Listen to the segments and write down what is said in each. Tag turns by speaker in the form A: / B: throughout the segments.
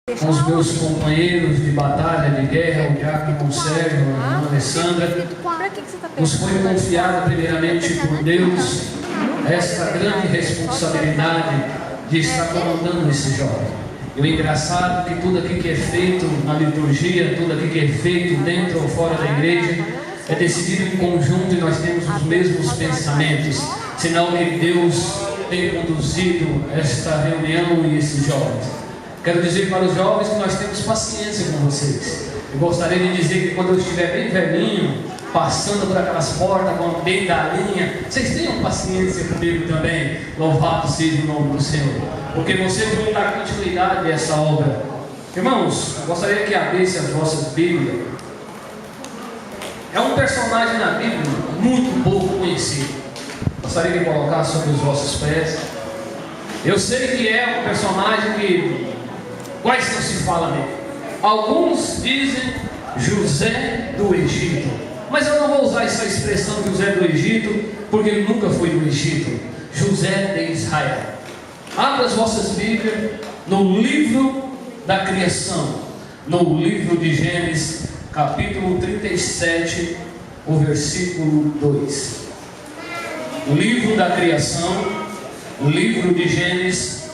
A: com os meus companheiros de batalha, de guerra, o diácono Sérgio, a irmã Alessandra, nos foi confiada primeiramente por Deus esta grande responsabilidade de estar comandando esse jovem. E o engraçado é que tudo aqui que é feito na liturgia, tudo aqui que é feito dentro ou fora da igreja, é decidido em conjunto e nós temos os mesmos pensamentos, sinal que Deus tem conduzido esta reunião e esses jovens. Quero dizer para os jovens que nós temos paciência com vocês. Eu gostaria de dizer que quando eu estiver bem velhinho, passando por aquelas portas com a bengalinha, vocês tenham paciência comigo também. Louvado seja o nome do Senhor, porque vocês vão dar continuidade a essa obra. Irmãos, eu gostaria que abrissem as vossas Bíblias. É um personagem na Bíblia muito pouco conhecido. Gostaria de colocar sobre os vossos pés. Eu sei que é um personagem que quase não se fala nele. Alguns dizem José do Egito, mas eu não vou usar essa expressão José do Egito, porque ele nunca foi do Egito. José de Israel. Abra as vossas Bíblias no livro da criação, no livro de Gênesis, capítulo 37, o versículo 2. O livro da criação, o livro de Gênesis,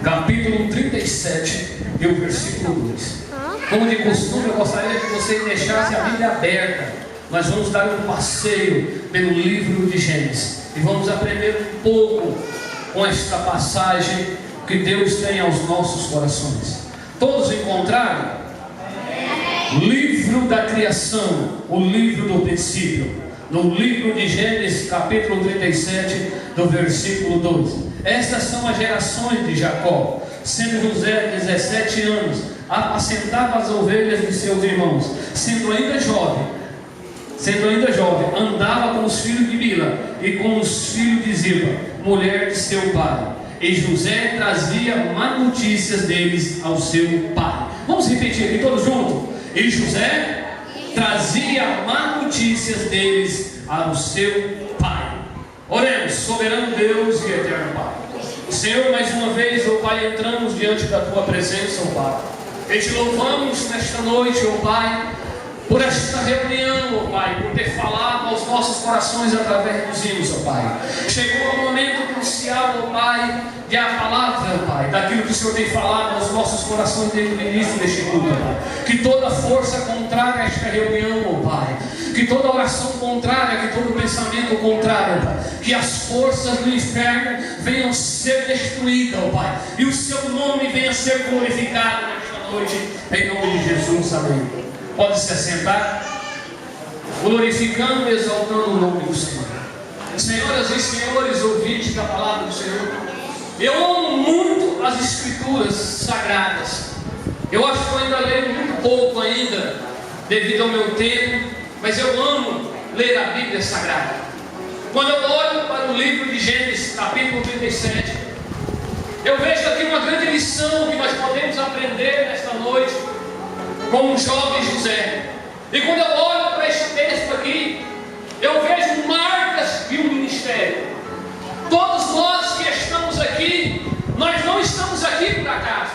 A: capítulo 37 e o versículo 2. Como de costume, eu gostaria que você deixasse a Bíblia aberta. Nós vamos dar um passeio pelo livro de Gênesis e vamos aprender um pouco com esta passagem que Deus tem aos nossos corações. Todos encontraram? Livro da criação, o livro do princípio, no livro de Gênesis, capítulo 37, do versículo 2. Estas são as gerações de Jacó. Sendo José 17 anos, apacentava as ovelhas de seus irmãos. Sendo ainda jovem, andava com os filhos de Bila e com os filhos de Zilpa, mulher de seu pai. E José trazia má notícias deles ao seu pai. Vamos repetir aqui todos juntos? E José trazia má notícias deles ao seu pai. Oremos. Soberano Deus e eterno Pai, Senhor, mais uma vez, ó Pai, entramos diante da Tua presença, ó Pai, e te louvamos nesta noite, ó Pai, por esta reunião, ó Pai, por ter falado aos nossos corações através dos hinos, ó Pai. Chegou o momento crucial, ó Pai, de a palavra, ó Pai, daquilo que o Senhor tem falado aos nossos corações desde o início deste culto, ó Pai. Que toda força contrária a esta reunião, ó Pai, que toda oração contrária, que todo pensamento contrário, ó Pai, que as forças do inferno venham ser destruídas, ó Pai, e o Seu nome venha ser glorificado nesta noite, em nome de Jesus, amém. Pode se assentar, glorificando e exaltando o nome do Senhor. Senhoras e senhores, ouvintes da palavra do Senhor, eu amo muito as Escrituras Sagradas. Eu acho que eu ainda leio muito pouco ainda, devido ao meu tempo, mas eu amo ler a Bíblia Sagrada. Quando eu olho para o livro de Gênesis, capítulo 37, eu vejo aqui uma grande lição que nós podemos aprender nesta noite com o jovem José. E quando eu olho para este texto aqui, eu vejo marcas de um ministério. Todos nós que estamos aqui, nós não estamos aqui por acaso.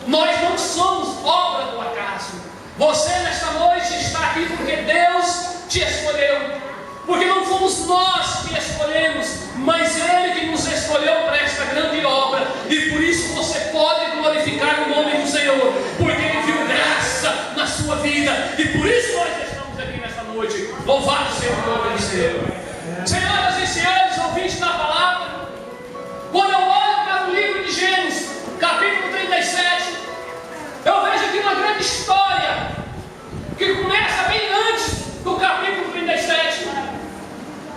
A: Nós não somos obra do acaso. Você nesta noite está aqui porque Deus te escolheu. Porque não fomos nós que escolhemos, mas Ele que nos escolheu para esta grande obra. E por isso você pode glorificar o nome do Senhor, porque Ele viu graça na sua vida. E por isso nós estamos aqui nesta noite. Louvado seja o nome do Senhor. Senhoras e senhores, ouvintes da palavra, quando eu olho para o livro de Gênesis, capítulo 37, eu vejo aqui uma grande história que começa bem antes do capítulo 37.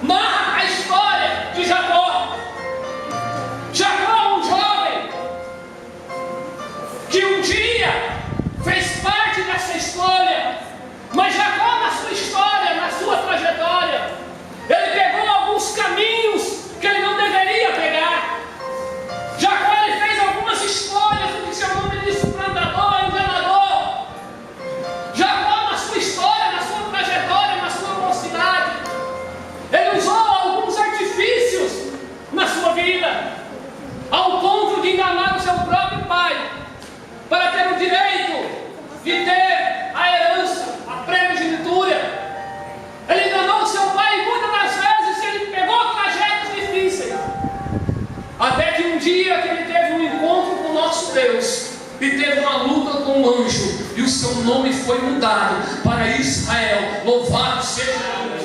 A: Narra a história de Jacó. Jacó é um jovem que um dia fez parte dessa história, mas Jacó, na sua história, na sua trajetória, ele pegou alguns caminhos que ele não deveria pegar. Jacó, ele fez algumas histórias do que chamam de suprador, enganador. Jacó, na sua história, na sua trajetória, na sua mocidade, ele usou alguns artifícios na sua vida, ao ponto de enganar o seu próprio pai, para nosso Deus e teve uma luta com o anjo, e o seu nome foi mudado para Israel. Louvado seja Deus.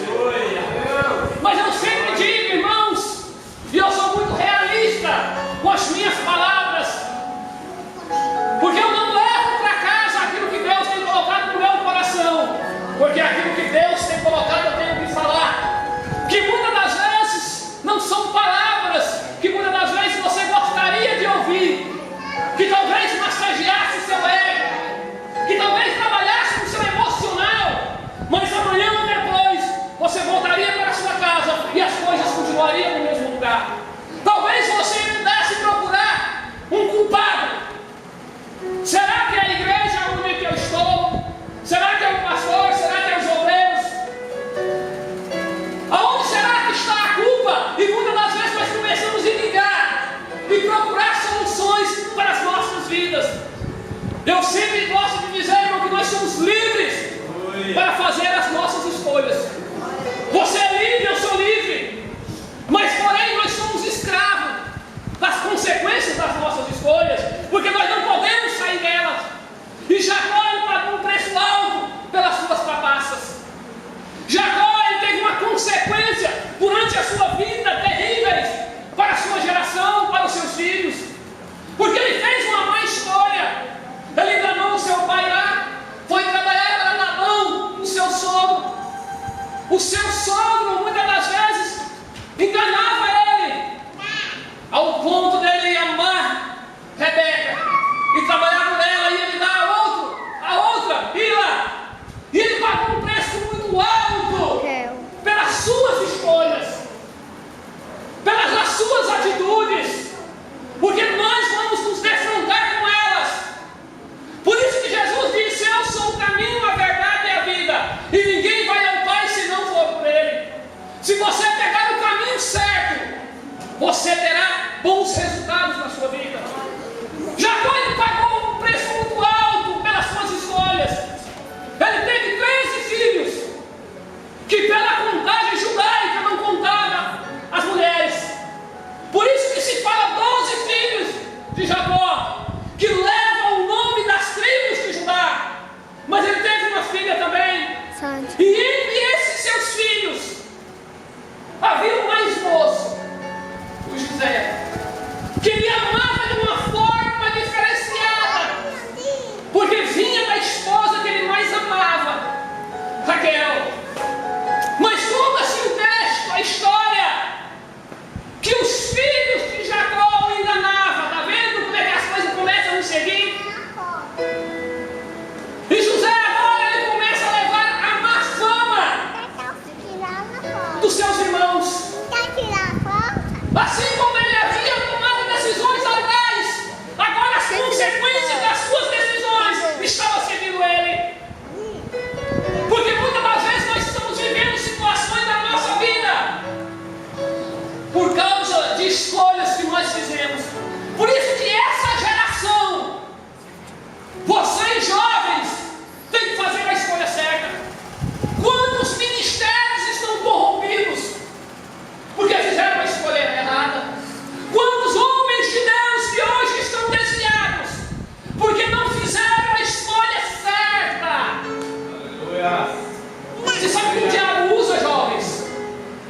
A: Mas eu sempre digo, irmãos, e eu sou muito realista com as minhas palavras, porque eu não levo para casa aquilo que Deus tem colocado no meu coração, porque aquilo que Deus tem colocado eu tenho que falar, que muitas das vezes não são palavras, que muitas das vezes você gostaria de ouvir, que talvez massageasse seu ego, que talvez trabalhasse no seu emocional, mas amanhã ou depois você voltaria para a sua casa e as coisas continuariam no mesmo lugar. Talvez você pudesse procurar um culpado. Será que é a igreja onde eu estou? Será que é o pastor? Será que é os obreiros? Aonde será que está a culpa? E muitas das vezes nós começamos a ligar e procurar soluções para as nossas vidas. Eu sempre gosto de dizer, irmão, que nós somos livres para fazer as nossas escolhas. Você é livre, eu sou livre. Mas porém nós somos escravos das consequências das nossas escolhas, porque nós não podemos sair delas. E Jacó pagou um preço alto pelas suas trapaças. Jacó teve uma consequência durante a sua vida terríveis para a sua geração, para os seus filhos, porque ele fez uma má escolha. Ele enganou o seu pai lá, foi trabalhar para Labão, o seu sogro. O seu sogro muitas das vezes enganava ele, ao ponto dele amar Rebeca e trabalhar por ela, e ele dar a outra, Bila. E ele pagou um preço muito alto pelas suas escolhas, pelas suas atitudes, porque nós vamos nos defrontar com elas. Por isso que Jesus disse: eu sou o caminho, a verdade e a vida, e ninguém vai ao Pai se não for por Ele. Se você pegar o caminho certo, você terá bons resultados na sua vida. Jacó pagou um preço muito alto pelas suas escolhas. Ele teve 13 filhos, que pela contagem judaica não contava as mulheres. Por isso que se fala 12 filhos de Jacó, que levam o nome das tribos de Judá. Mas ele teve uma filha também. E entre esses seus filhos havia o mais moço, o José, que ele amava de uma forma diferenciada, porque vinha da esposa que ele mais amava, Raquel. Mas conta-se o texto, a história, que os filhos de Jacó o enganavam. Está vendo como é que as coisas começam a nos seguir? E José agora ele começa a levar a má fama dos seus irmãos. Assim como ele havia tomado decisões atrás, agora as consequências das suas decisões estavam seguindo ele. Porque muitas das vezes nós estamos vivendo situações da nossa vida por causa de escolhas que nós fizemos. Por isso que essa geração, vocês jovens, têm que fazer a escolha certa. Quantos ministérios estão corrompidos porque fizeram a escolha errada? Quantos homens de Deus que hoje estão desviados porque não fizeram a escolha certa? Aleluia. Você sabe que o diabo usa, jovens?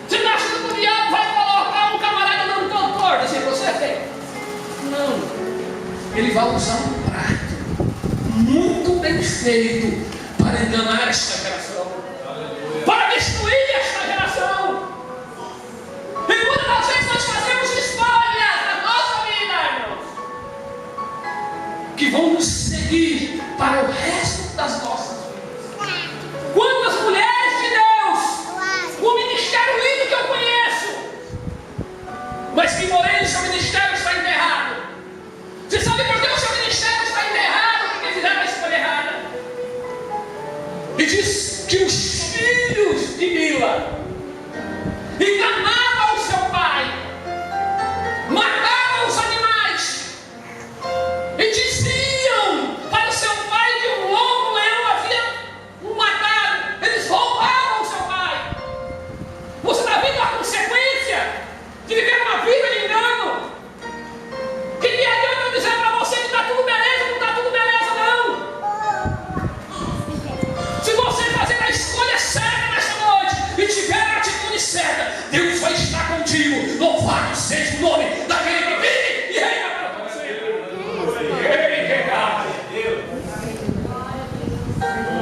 A: Você não acha que o diabo vai colocar um camarada dando cantor assim pra você? Não. Ele vai usar um prato muito bem feito para enganar esta geração, para destruir esta geração. E muitas das vezes nós fazemos escolhas na nossa vida, irmãos, que vão nos seguir para o resto das nossas vidas. Quantas mulheres de Deus, o ministério lindo que eu conheço, mas que porém o seu ministério está enterrado. Você sabe por que o seu ministério está enterrado? Porque fizeram a escolha errada. E diz que os filhos de Bila enganavam o seu pai, matavam os animais e diziam para o seu pai de um longo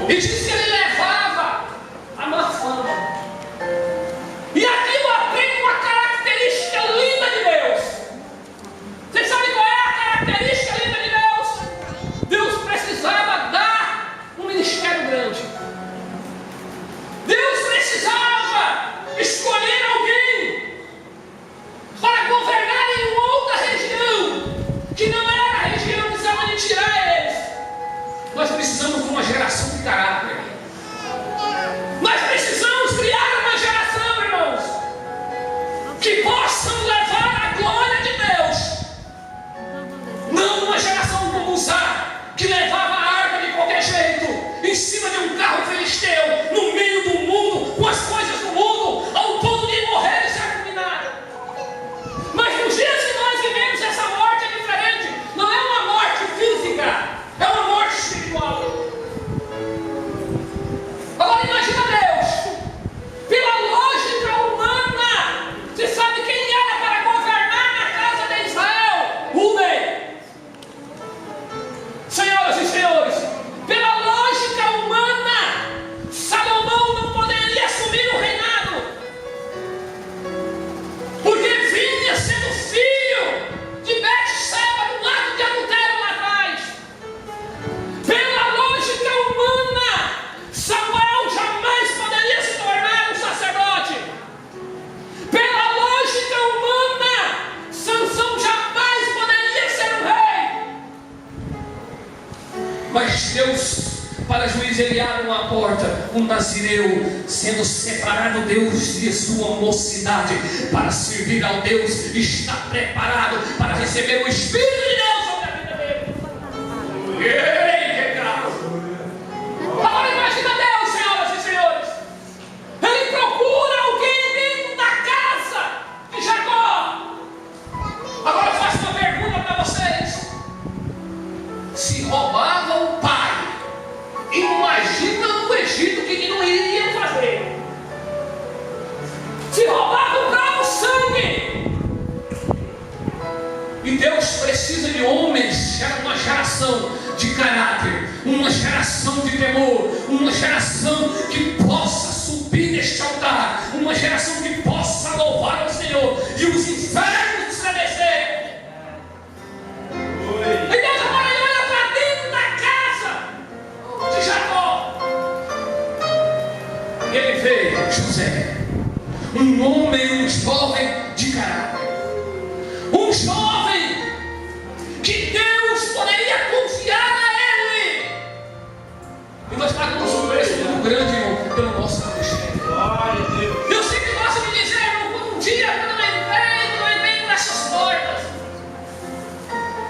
A: E diz que ele levava a má fama. E aquilo aprende uma característica linda de Deus. Vocês sabem qual é a característica linda de Deus? Deus precisava dar um ministério grande. Deus precisava escolher alguém para governar em outra região, que não era a região que estava de tirar eles. Nós precisamos de uma geração de caráter. Nós precisamos criar uma geração, irmãos, que possam levar a glória de Deus. Não uma geração como Uzá, que levava a arca de qualquer jeito, em cima de um carro filisteu, no meio do mundo, com as coisas do mundo, ao ponto de morrer e ser fulminado. Mas nos dias que nós vivemos, essa morte é diferente. Não é uma morte física, é uma morte espiritual. Agora imagina Deus, pela lógica humana. Você sabe quem era para governar na casa de Israel? Rubem. Senhoras e senhores, pela lógica humana, Salomão não poderia assumir o reinado, porque vinha sendo filho de Betseba, do lado de adultério lá atrás. Pela lógica humana, Samuel jamais poderia se tornar um sacerdote. Pela lógica humana, Sansão jamais poderia ser um rei. Mas Deus, para juiz, ele abre uma porta. Um nazireu, sendo separado Deus de sua mocidade para servir ao Deus, está preparado para receber o Espírito de Deus sobre a vida dele. Agora imagina Deus, senhoras e senhores. Ele procura alguém dentro da casa de Jacó. Agora eu faço uma pergunta para vocês. Se roubava o pai, imagina no Egito o que não iriam fazer. Se roubava o próprio sangue. E Deus precisa de homens, uma geração de caráter, uma geração de temor, uma geração que possa subir neste altar, uma geração que possa louvar ao Senhor e os infernos estremecerem. E Deus agora olha para dentro da casa de Jacó. E ele vê José, um homem, um jovem de caráter, um jovem que Deus poderia confiar a ele. E nós pagamos um preço muito grande, irmão, pelo nosso ministério. Eu sempre gosto de dizer, irmão, um dia quando eu entrei por essas portas,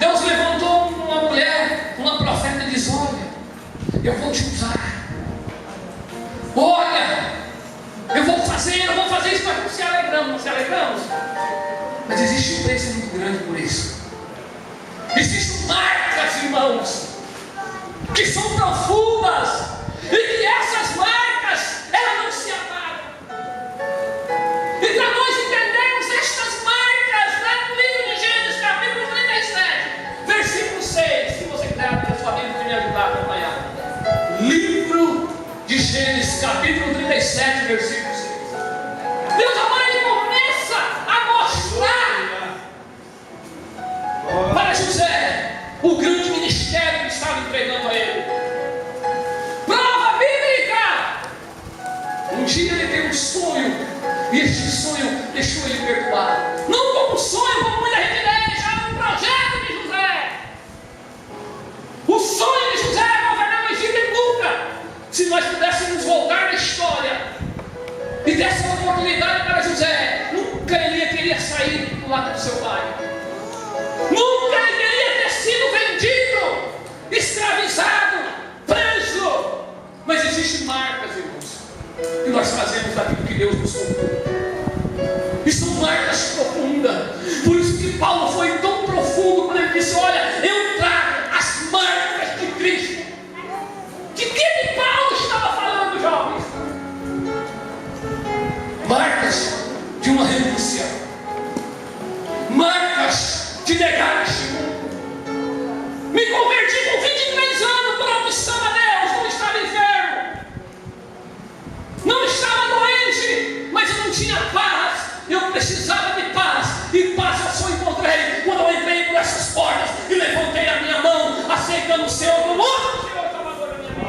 A: Deus levantou uma mulher, uma profeta, e diz: olha, eu vou te usar. Olha, eu vou fazer isso, mas não se alegramos, não se alegramos. Mas existe um preço muito grande por isso. Existem marcas, irmãos, que são profundas, e que essas marcas, elas não se apagam. E para nós entendermos estas marcas, lá no livro de Gênesis, capítulo 37, versículo 6, se você quiser abrir a sua Bíblia e me ajudar a acompanhar. Livro de Gênesis, capítulo 37, versículo 6. Deus agora ele começa a mostrar para José o grande ministério que estava entregando a ele. Prova bíblica. Um dia ele teve um sonho, e este sonho deixou ele perturbado. Não como um sonho, como muita gente ideia, já um projeto de José. O sonho de José era governar o Egito, e nunca, se nós pudéssemos voltar na história e desse uma oportunidade para José, nunca ele queria sair do lado do seu pai. Nunca ele queria ter sido vendido, escravizado, preso. Mas existem marcas, irmãos, que nós trazemos daquilo que Deus nos contou. E são marcas profundas. Por isso que Paulo foi tão profundo quando ele disse: olha, eu trago as marcas de Cristo. De que Paulo estava falando, jovens? Marcas de uma renúncia, marcas de negar este mundo. Me converti com 23 anos por opção a Deus, não estava enfermo. portas e levantei a minha mão, aceitando o Senhor como único Senhor Salvador da minha vida.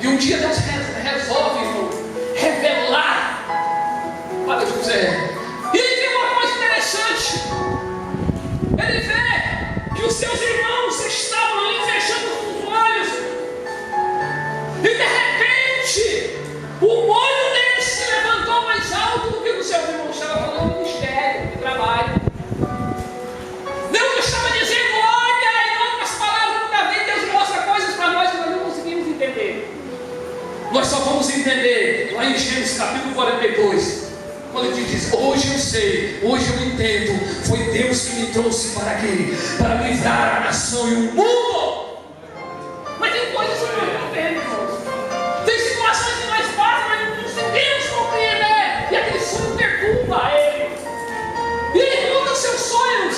A: E um dia Deus resolve, irmão, revelar para José. E ele vê uma coisa interessante. Ele vê que os seus irmãos estavam ali fechando os olhos. E de repente, o olho deles se levantou mais alto do que o dos seus irmãos. Estava falando de mistério, de trabalho. Deus estava dizendo: olha, em outras palavras, muita vez Deus mostra coisas para nós que nós não conseguimos entender. Nós só vamos entender lá em Gênesis capítulo 42. Quando ele diz: hoje eu sei, hoje eu entendo, foi Deus que me trouxe para aqui, para livrar a nação e o mundo. Mas tem coisas que nós não entendemos, irmãos. Tem situações que nós passamos, mas não conseguimos compreender. E aquele sonho perturba ele. E ele muda os seus sonhos.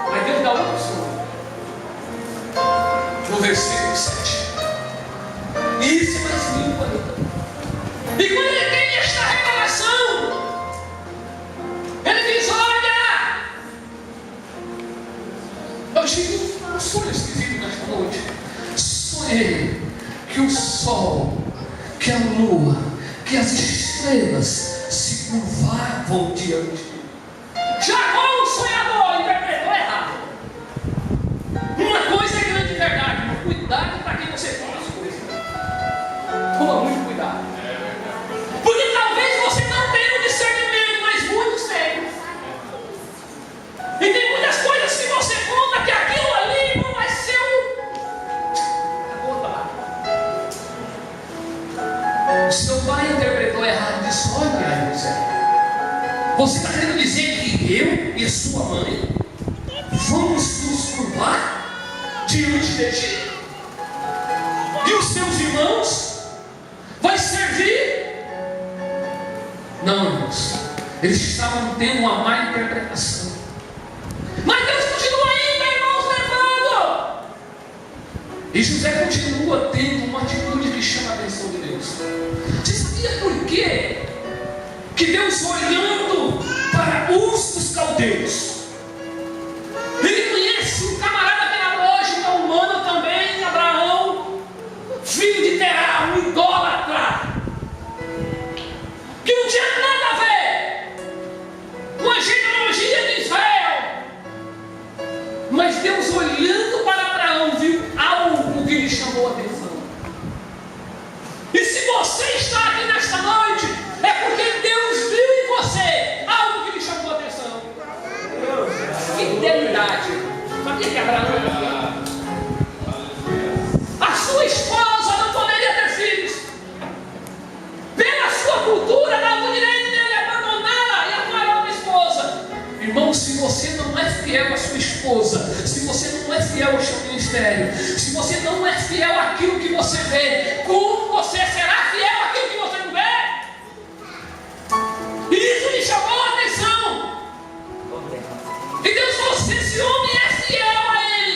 A: Mas Deus dá outro sonho. No versículo 7. Isso é mais lindo ainda. E quando ele tem esta revelação, ele diz: olha, eu tive um sonho esquisito nesta noite. Sonhei que o sol, que a lua, que as estrelas se curvavam diante de mim. Jacó, o sonhador, interpretou errado. Uma coisa é grande verdade, mas cuidado para quem você fala as coisas. Toma muito cuidado. Porque talvez você não tenha o discernimento, mas muitos têm. E tem muitas coisas que você conta que aquilo ali não vai ser o seu pai interpretou errado e disse: olha, José, você está querendo dizer que eu e sua mãe vamos nos curvar diante de ti? E os seus irmãos vai servir? Não, irmãos, eles estavam tendo uma má interpretação. Mas Deus continua ainda, irmãos, levando. E José continua tendo uma atitude que chama a atenção de Deus. Você sabia por quê? Que Deus, olhando para Uz dos caldeus, ele conhece um camarada que na lógica humana também, Abraão, filho de Terá, um idólatra, que não tinha nada a ver com a genealogia de Israel. Mas Deus, olhando para Abraão, viu algo que lhe chamou a atenção. E se você está aqui nesta noite, é porque Deus viu em você algo que lhe chamou a atenção. Fidelidade. Sabia que Abraão era fiel? A sua esposa não poderia ter filhos. Pela sua cultura, dava o direito dele abandoná-la e amar outra esposa. Irmão, se você não é fiel à sua esposa, se você não é fiel ao seu ministério, se você não é fiel àquilo que você vê, como você será fiel àquilo que você não vê? E isso me chamou a atenção. E Deus falou: se esse homem é fiel a ele,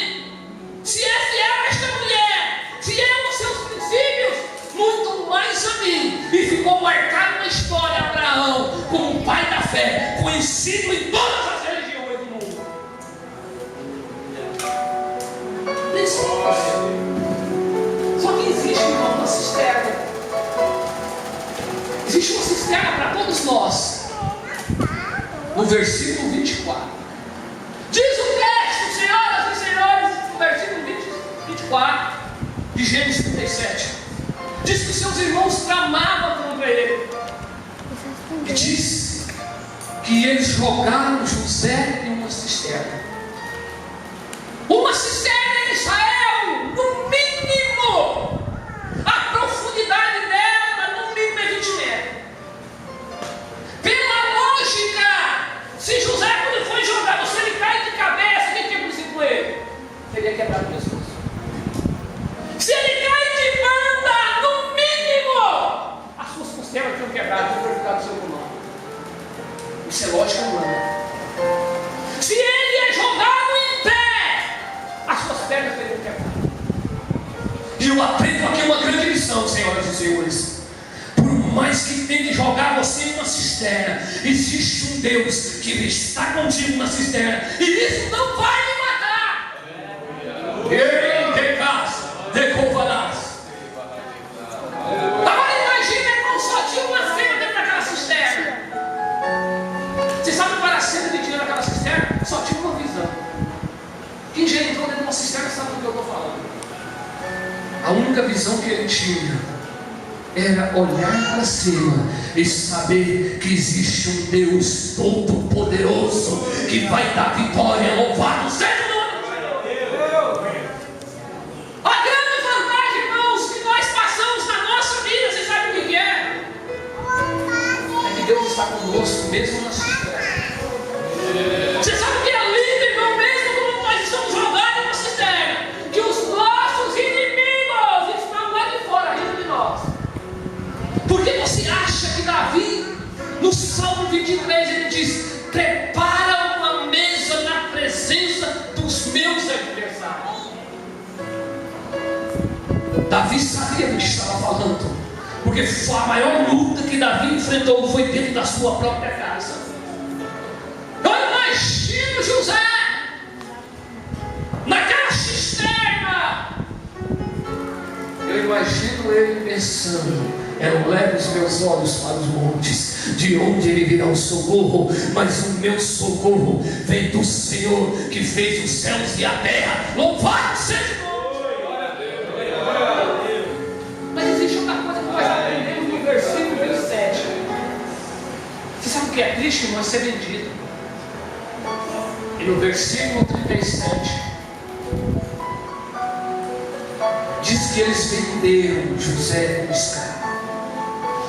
A: se é fiel a esta mulher, fiel aos seus princípios, muito mais a mim. E ficou marcado na história Abraão como um pai da fé, conhecido em todas as religiões do mundo. Só que existe, irmão, uma cisterna. Existe uma cisterna para todos nós. No versículo 24. Diz o texto, senhoras e senhores, no versículo 24 de Gênesis 37. Diz que seus irmãos tramavam contra ele. E diz que eles jogaram José em uma cisterna. Uma cisterna em Israel, no mínimo, a profundidade dela, no mínimo, é 20 metros. Pela lógica, se José, quando foi jogado, se ele cai de cabeça, o que tinha acontecido com ele? Teria quebrado o pescoço. Se ele cai de banda, no mínimo, as suas costelas tinham quebrado, tinham prejudicado o seu pulmão. Isso é lógica humana. Se ele é jogado em pé, as suas pernas teriam quebrado. E eu aprendo aqui uma grande lição, senhoras e senhores. Por mais mas que tem de jogar você em uma cisterna. Existe um Deus que está contigo na cisterna, e isso não vai me matar. Ei, de casa, de covarás. Agora imagina, irmão, só tinha uma cena dentro daquela cisterna. Você sabe qual era a cena que tinha naquela cisterna? Só tinha uma visão. Quem já entrou dentro de uma cisterna sabe do que eu estou falando. A única visão que ele tinha era olhar para cima e saber que existe um Deus todo-poderoso que vai dar vitória. Louvado seja o nome de Deus. A grande vantagem, irmãos, que nós passamos na nossa vida, vocês sabem o que é? É que Deus está conosco mesmo na cisterna. Você sabe o que é lindo, irmão, mesmo quando nós estamos jogados em uma cisterna, que os nossos inimigos estão lá de fora rindo de nós. Porque você acha que Davi, no Salmo 23, ele diz: prepara uma mesa na presença dos meus adversários. Davi sabia do que estava falando, porque a maior luta que Davi enfrentou foi dentro da sua própria casa. Eu imagino José naquela cisterna. Eu imagino ele pensando: eu levo os meus olhos para os montes, de onde ele virá o socorro, mas o meu socorro vem do Senhor que fez os céus e a terra. Louvado seja Deus! Mas existe outra coisa que nós aprendemos no versículo 27. Você sabe o que é triste, irmão? É ser vendido. E no versículo 37 diz que eles venderam José como escravo.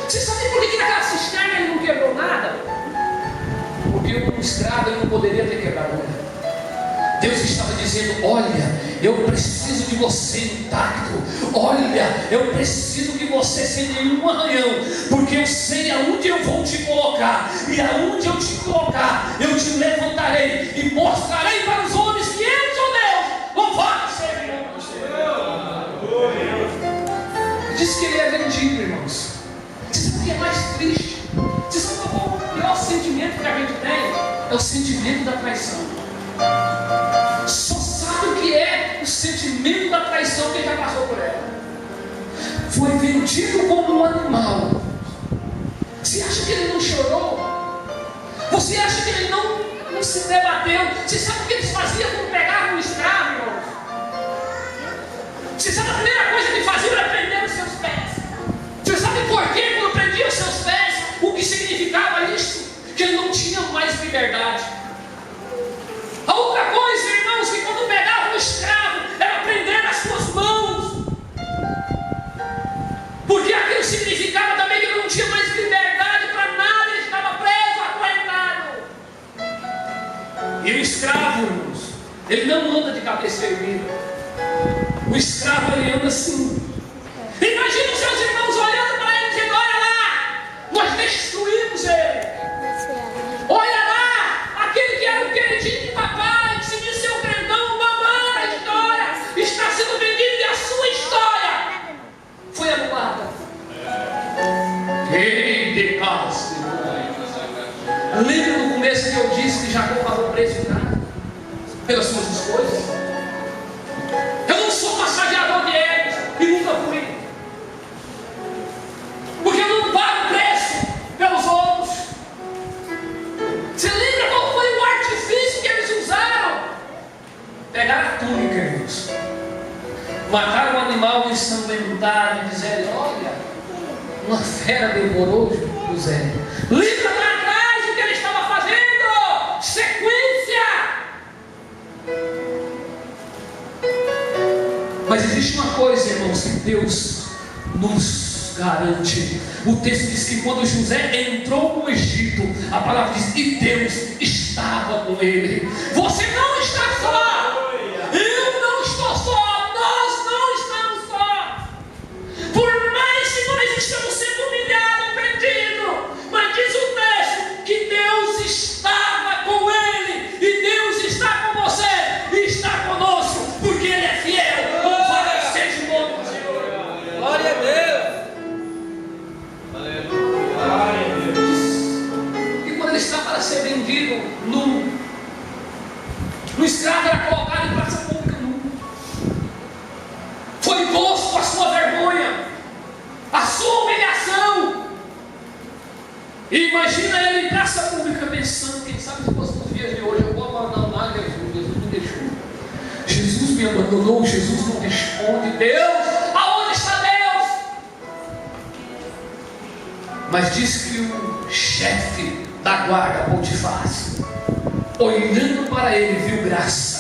A: Você sabe por que naquela cisterna ele não quebrou nada? Porque um escravo ele não poderia ter quebrado nada. Deus estava dizendo: olha, eu preciso de você intacto. Olha, eu preciso de você sem nenhum arranhão, porque eu sei aonde eu vou te colocar, e aonde eu te colocar, eu te levantarei e mostrarei para os homens que eu sou Deus. Louvado seja Deus! Diz que ele é vendido, irmãos. Você sabe o que é mais triste? Você sabe qual é o pior sentimento que a gente tem? É o sentimento da traição. Só sabe o que é o sentimento da traição quem já passou por ela. Foi vendido como um animal. Você acha que ele não chorou? Você acha que ele não se debateu? Você sabe o que eles faziam quando pegavam um escravo, irmãos? Você sabe a primeira coisa que faziam era prender os seus pés. Você sabe por quê? Quando prendia os seus pés, o que significava isso? Que ele não tinha mais liberdade. A outra coisa, irmãos, que quando pegava um escravo, era prender as suas mãos. Porque aquilo significava também que ele não tinha mais liberdade para nada, ele estava preso, acorrentado. E o escravo, irmãos, ele não anda de cabeça erguida. O escravo, ele anda assim. Imagina os seus irmãos olhando para ele e dizendo: olha lá, nós destruímos ele. Olha lá, aquele que era o queridinho de papai, que se diz seu grandão, mamãe da história, está sendo vendido e a sua história foi anulada. Ei, de casa. Lembra no começo que eu disse que Jacó pagou preço de nada pelas suas escolhas? Eu não sou massageador de egos e nunca fui. Porque eu não pago preço pelos outros. Você lembra qual foi o artifício que eles usaram? Pegaram a túnica, irmãos, mataram o animal ensanguentado e disseram: olha, uma fera devorou José. Lembra lá atrás o que ele estava fazendo? Sequência. Mas existe uma coisa, irmãos, que Deus nos garante. O texto diz que quando José entrou no Egito, a palavra diz: e Deus estava com ele. Você não está só. Eu não estou só. Nós não estamos só. Por mais que nós estamos sendo humilhados, perdidos, mas diz o texto que Deus estava com ele, e Deus está com você, e está conosco, porque Ele é fiel. Louvado seja o nome do Senhor. Glória a Deus. colocado em praça pública nunca. Foi posto a sua vergonha, a sua humilhação. E imagina ele em praça pública pensando, quem sabe se fosse nos dias de hoje, eu vou abandonar Jesus, Jesus me deixou. Jesus me abandonou, Jesus não responde. Deus, aonde está Deus? Mas diz que o chefe da guarda, Potifar, olhando para ele, viu graça.